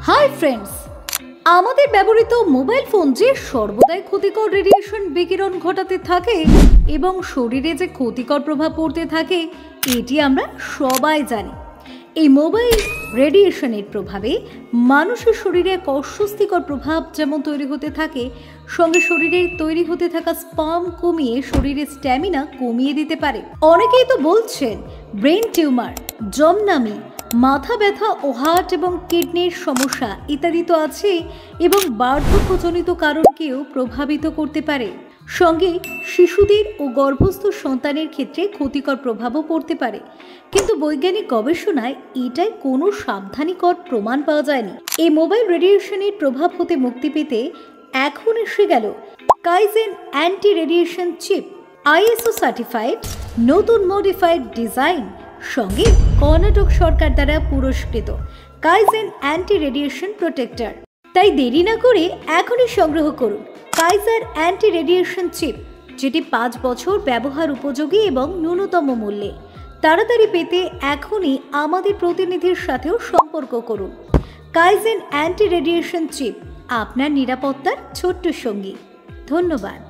Hi friends, আমাদের ব্যবহৃত mobile phone যে সর্বদাই ক্ষতিকর রেডিয়েশন বিকিরণ ঘটাতে থাকে এবং শরীরে যে ক্ষতিকর প্রভাব পড়তে থাকে এটি আমরা সবাই জানি। এই মোবাইল রেডিয়েশনের প্রভাবে মানুষের শরীরে এক অস্বস্তিকর প্রভাব যেমন তৈরি হতে থাকে, সঙ্গে শরীরে তৈরি হতে থাকা স্পার্ম কমিয়ে শরীরের স্ট্যামিনা কমিয়ে দিতে পারে। অনেকেই তো বলছেন ব্রেন টিউমার, জমনামি, মাথা ব্যথা ও হার্ট এবং কিডনির সমস্যা ইত্যাদি তো আছে এবং বার্ধক্যজনিত কারণকেও প্রভাবিত করতে পারে। সঙ্গে শিশুদের ও গর্ভস্থ সন্তানের ক্ষেত্রে ক্ষতিকর প্রভাবও পড়তে পারে, কিন্তু বৈজ্ঞানিক গবেষণায় এটাই কোনো সাবধানীকর প্রমাণ পাওয়া যায়নি। এই মোবাইল রেডিয়েশনের প্রভাব হতে মুক্তি পেতে এখন এসে গেল Kaizen anti radiation chip, ISO certified নতুন মডিফাইড ডিজাইন, সঙ্গে কর্ণাটক সরকার দ্বারা পুরস্কৃত কাইজেন অ্যান্টি রেডিয়েশন প্রোটেক্টর। তাই দেরি না করে এখনই সংগ্রহ করুন কাইজার অ্যান্টি রেডিয়েশন চিপ, যেটি 5 বছর ব্যবহার উপযোগী এবং ন্যূনতম মূল্যে। তাড়াতাড়ি পেতে এখনই আমাদের প্রতিনিধির সাথেও সম্পর্ক করুন। কাইজেন অ্যান্টি রেডিয়েশন চিপ, আপনার নিরাপত্তার ছোট্ট সঙ্গী। ধন্যবাদ।